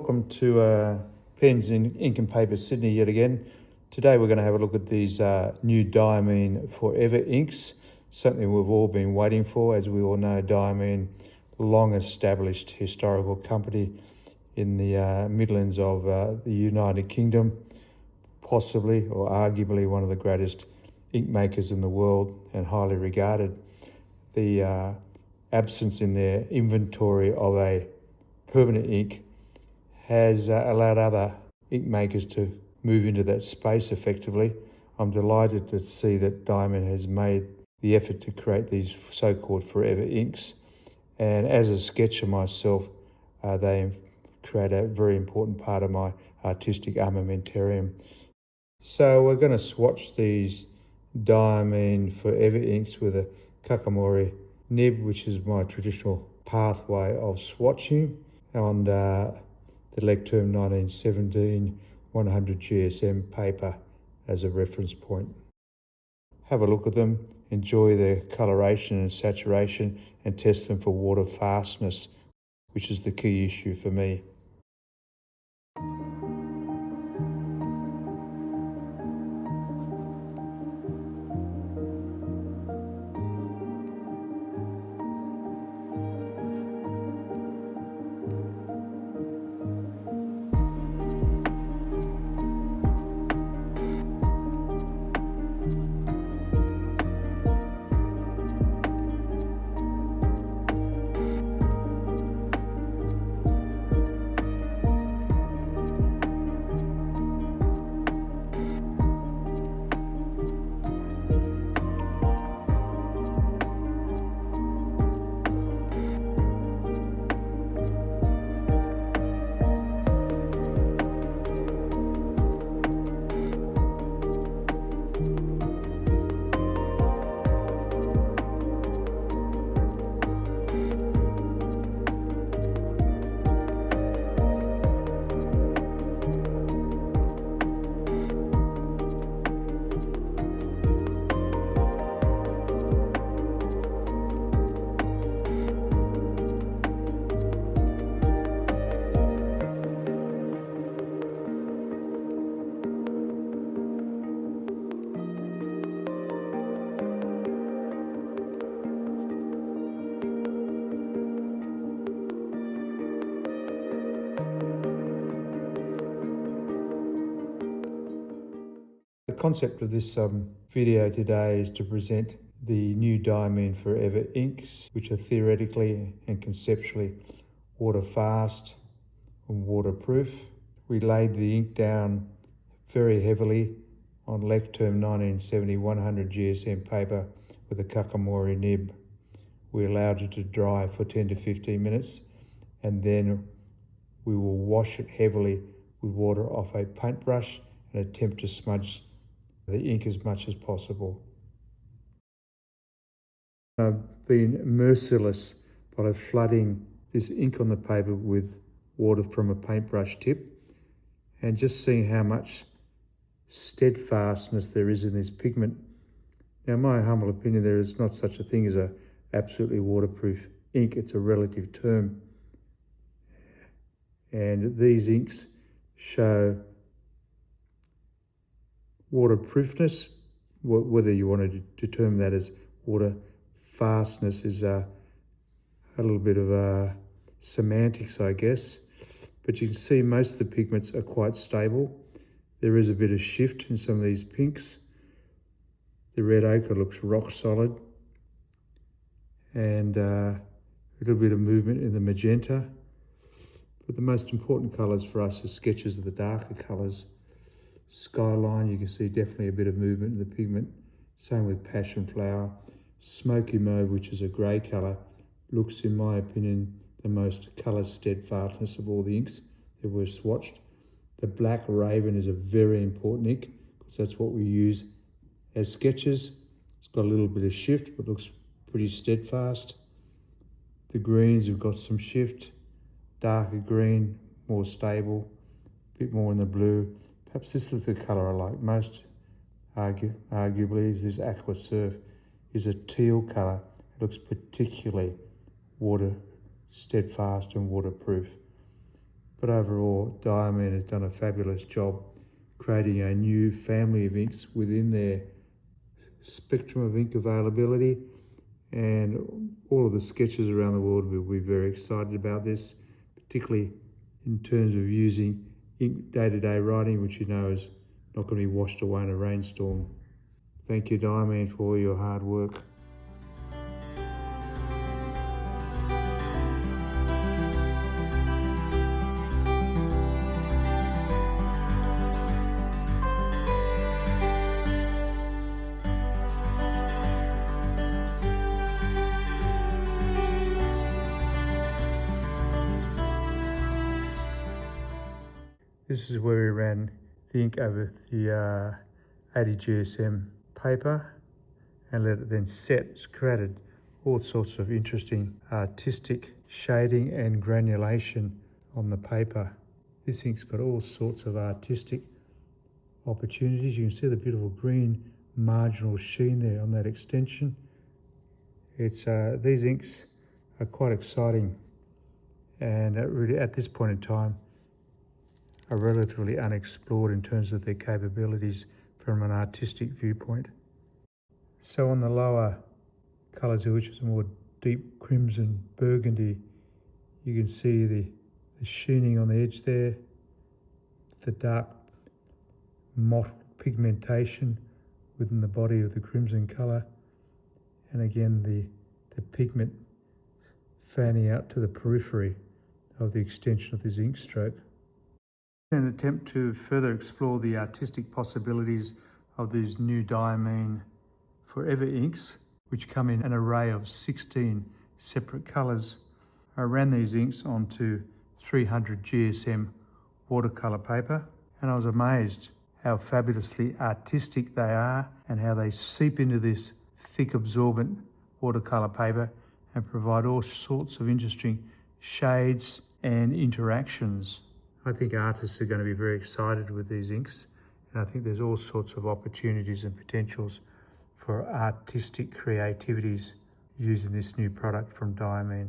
welcome to Pens in Ink and Paper Sydney yet again. Today we're going to have a look at these new Diamine Forever inks, something we've all been waiting for. As we all know, Diamine, long established historical company in the Midlands of the United Kingdom, possibly or arguably one of the greatest ink makers in the world and highly regarded. The absence in their inventory of a permanent ink has allowed other ink makers to move into that space effectively. I'm delighted to see that Diamine has made the effort to create these so-called forever inks. And as a sketcher myself, they create a very important part of my artistic armamentarium. So we're going to swatch these Diamine Forever inks with a Kakamori nib, which is my traditional pathway of swatching, on the Lecterm 1917 100 GSM paper as a reference point. Have a look at them, enjoy their coloration and saturation, and test them for water fastness, which is the key issue for me. The concept of this video today is to present the new Diamine Forever inks, which are theoretically and conceptually water fast and waterproof. We laid the ink down very heavily on Lecterm 1970 100 GSM paper with a Kakamori nib. We allowed it to dry for 10 to 15 minutes, and then we will wash it heavily with water off a paintbrush and attempt to smudge the ink as much as possible. I've been merciless by flooding this ink on the paper with water from a paintbrush tip and just seeing how much steadfastness there is in this pigment. Now, in my humble opinion, there is not such a thing as a absolutely waterproof ink. It's a relative term. And these inks show waterproofness. Whether you want to determine that as water fastness is a little bit of semantics, I guess. But you can see most of the pigments are quite stable. There is a bit of shift in some of these pinks. The red ochre looks rock solid, and a little bit of movement in the magenta. But the most important colours for us are sketches of the darker colours. Skyline, you can see definitely a bit of movement in the pigment. Same with Passion Flower. Smoky Mauve, which is a grey colour, looks, in my opinion, the most colour steadfastness of all the inks that we've swatched. The Black Raven is a very important ink because that's what we use as sketches. It's got a little bit of shift but looks pretty steadfast. The greens have got some shift. Darker green, more stable, a bit more in the blue. Perhaps this is the colour I like most, arguably, is this Aqua Surf. Is a teal colour. It looks particularly water steadfast and waterproof. But overall, Diamine has done a fabulous job creating a new family of inks within their spectrum of ink availability, and all of the sketches around the world will be very excited about this, particularly in terms of using ink day-to-day writing, which you know is not going to be washed away in a rainstorm. Thank you, Diamine, for all your hard work. This is where we ran the ink over the 80 GSM paper and let it then set. It's created all sorts of interesting artistic shading and granulation on the paper. This ink's got all sorts of artistic opportunities. You can see the beautiful green marginal sheen there on that extension. It's these inks are quite exciting, and really at this point in time are relatively unexplored in terms of their capabilities from an artistic viewpoint. So on the lower colours here, which is a more deep crimson burgundy, you can see the sheening on the edge there, the dark mottled pigmentation within the body of the crimson colour, and again the pigment fanning out to the periphery of the extension of this ink stroke. In an attempt to further explore the artistic possibilities of these new Diamine Forever inks, which come in an array of 16 separate colours, I ran these inks onto 300 GSM watercolour paper, and I was amazed how fabulously artistic they are and how they seep into this thick absorbent watercolour paper and provide all sorts of interesting shades and interactions. I think artists are going to be very excited with these inks, and I think there's all sorts of opportunities and potentials for artistic creativities using this new product from Diamine.